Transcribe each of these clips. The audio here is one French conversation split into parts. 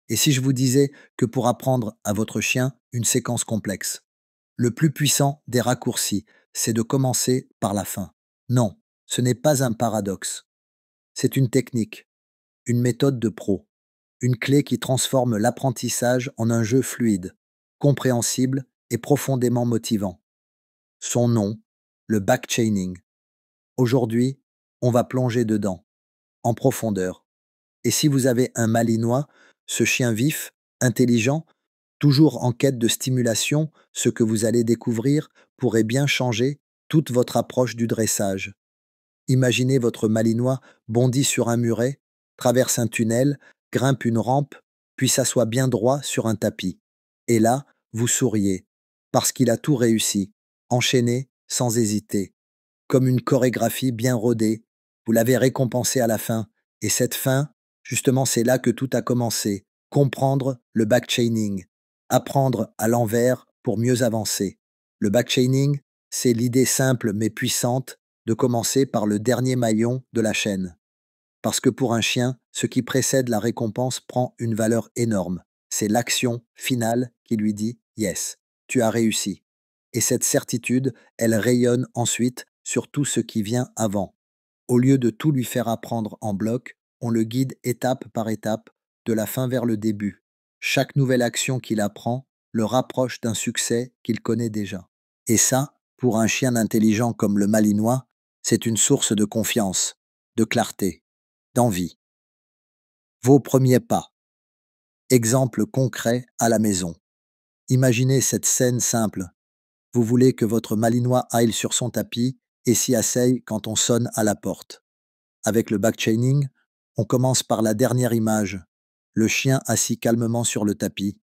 Et si je vous disais que pour apprendre à votre chien une séquence complexe, le plus puissant des raccourcis, c'est de commencer par la fin? Non, ce n'est pas un paradoxe. C'est une technique, une méthode de pro, une clé qui transforme l'apprentissage en un jeu fluide, compréhensible et profondément motivant. Son nom, le backchaining. Aujourd'hui, on va plonger dedans, en profondeur. Et si vous avez un malinois, ce chien vif, intelligent, toujours en quête de stimulation, ce que vous allez découvrir pourrait bien changer toute votre approche du dressage. Imaginez votre malinois bondit sur un muret, traverse un tunnel, grimpe une rampe, puis s'assoit bien droit sur un tapis. Et là, vous souriez, parce qu'il a tout réussi, enchaîné sans hésiter, comme une chorégraphie bien rodée. Vous l'avez récompensé à la fin. Et cette fin, justement, c'est là que tout a commencé. Comprendre le backchaining. Apprendre à l'envers pour mieux avancer. Le backchaining, c'est l'idée simple mais puissante de commencer par le dernier maillon de la chaîne. Parce que pour un chien, ce qui précède la récompense prend une valeur énorme. C'est l'action finale qui lui dit Yes, tu as réussi. Et cette certitude, elle rayonne ensuite sur tout ce qui vient avant. Au lieu de tout lui faire apprendre en bloc, on le guide étape par étape, de la fin vers le début. Chaque nouvelle action qu'il apprend le rapproche d'un succès qu'il connaît déjà. Et ça, pour un chien intelligent comme le malinois, c'est une source de confiance, de clarté, d'envie. Vos premiers pas. Exemple concret à la maison. Imaginez cette scène simple. Vous voulez que votre malinois aille sur son tapis et s'y asseye quand on sonne à la porte. Avec le backchaining, on commence par la dernière image, le chien assis calmement sur le tapis.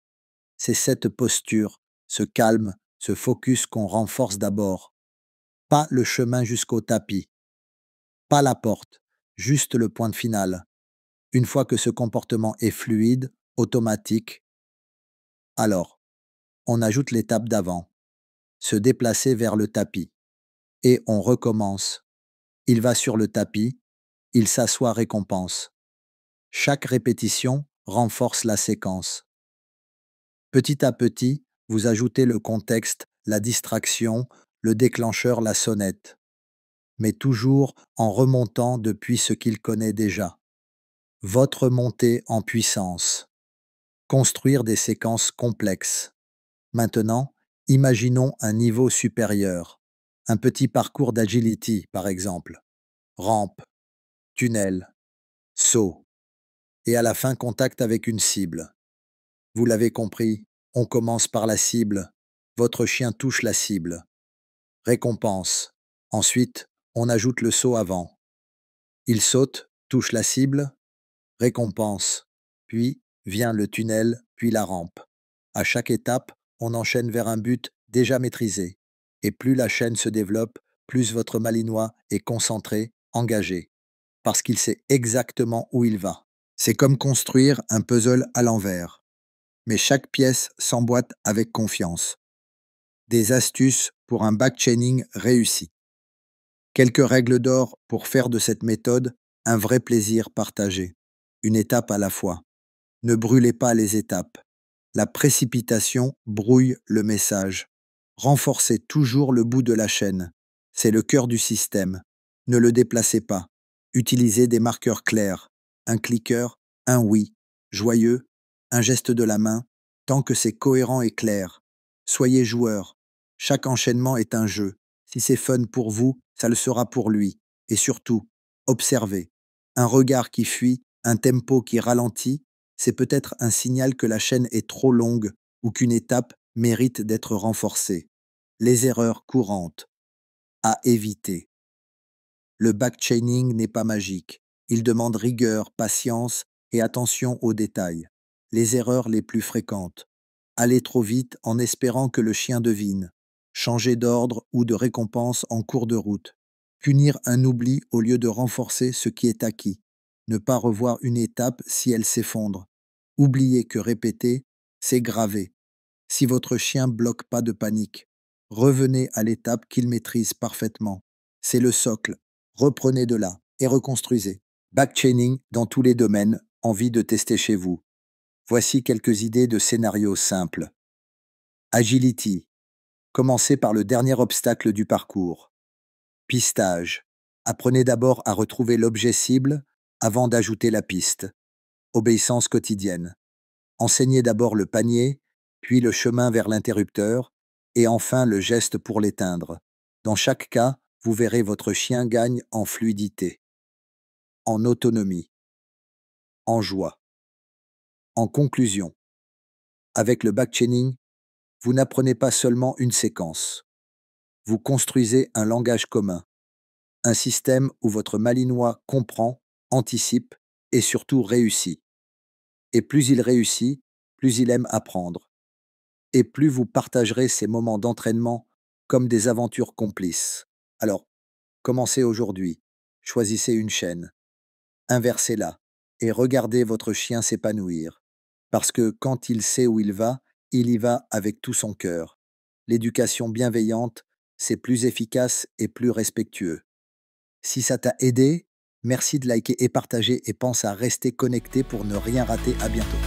C'est cette posture, ce calme, ce focus qu'on renforce d'abord. Pas le chemin jusqu'au tapis, pas la porte, juste le point final. Une fois que ce comportement est fluide, automatique, alors on ajoute l'étape d'avant, se déplacer vers le tapis. Et on recommence. Il va sur le tapis, il s'assoit récompense. Chaque répétition renforce la séquence. Petit à petit, vous ajoutez le contexte, la distraction, le déclencheur, la sonnette, mais toujours en remontant depuis ce qu'il connaît déjà. Votre montée en puissance. Construire des séquences complexes. Maintenant, imaginons un niveau supérieur. Un petit parcours d'agility, par exemple. Rampe, tunnel, saut. Et à la fin, contact avec une cible. Vous l'avez compris, on commence par la cible. Votre chien touche la cible. Récompense. Ensuite, on ajoute le saut avant. Il saute, touche la cible. Récompense. Puis vient le tunnel, puis la rampe. À chaque étape, on enchaîne vers un but déjà maîtrisé. Et plus la chaîne se développe, plus votre malinois est concentré, engagé. Parce qu'il sait exactement où il va. C'est comme construire un puzzle à l'envers. Mais chaque pièce s'emboîte avec confiance. Des astuces pour un backchaining réussi. Quelques règles d'or pour faire de cette méthode un vrai plaisir partagé. Une étape à la fois. Ne brûlez pas les étapes. La précipitation brouille le message. Renforcez toujours le bout de la chaîne. C'est le cœur du système. Ne le déplacez pas. Utilisez des marqueurs clairs. Un cliqueur, un oui. Joyeux, un geste de la main, tant que c'est cohérent et clair. Soyez joueur. Chaque enchaînement est un jeu. Si c'est fun pour vous, ça le sera pour lui. Et surtout, observez. Un regard qui fuit, un tempo qui ralentit, c'est peut-être un signal que la chaîne est trop longue ou qu'une étape mérite d'être renforcée. Les erreurs courantes à éviter. Le backchaining n'est pas magique. Il demande rigueur, patience et attention aux détails. Les erreurs les plus fréquentes. Aller trop vite en espérant que le chien devine. Changer d'ordre ou de récompense en cours de route. Punir un oubli au lieu de renforcer ce qui est acquis. Ne pas revoir une étape si elle s'effondre. Oubliez que répéter, c'est graver. Si votre chien bloque pas de panique, revenez à l'étape qu'il maîtrise parfaitement. C'est le socle. Reprenez de là et reconstruisez. Backchaining dans tous les domaines, envie de tester chez vous. Voici quelques idées de scénarios simples. Agility. Commencez par le dernier obstacle du parcours. Pistage. Apprenez d'abord à retrouver l'objet cible avant d'ajouter la piste. Obéissance quotidienne. Enseignez d'abord le panier, puis le chemin vers l'interrupteur, et enfin le geste pour l'éteindre. Dans chaque cas, vous verrez votre chien gagne en fluidité, en autonomie, en joie. En conclusion, avec le backchaining, vous n'apprenez pas seulement une séquence. Vous construisez un langage commun, un système où votre malinois comprend, anticipe et surtout réussit. Et plus il réussit, plus il aime apprendre. Et plus vous partagerez ces moments d'entraînement comme des aventures complices. Alors, commencez aujourd'hui, choisissez une chaîne, inversez-la et regardez votre chien s'épanouir. Parce que quand il sait où il y va avec tout son cœur. L'éducation bienveillante, c'est plus efficace et plus respectueux. Si ça t'a aidé, merci de liker et partager et pense à rester connecté pour ne rien rater. À bientôt.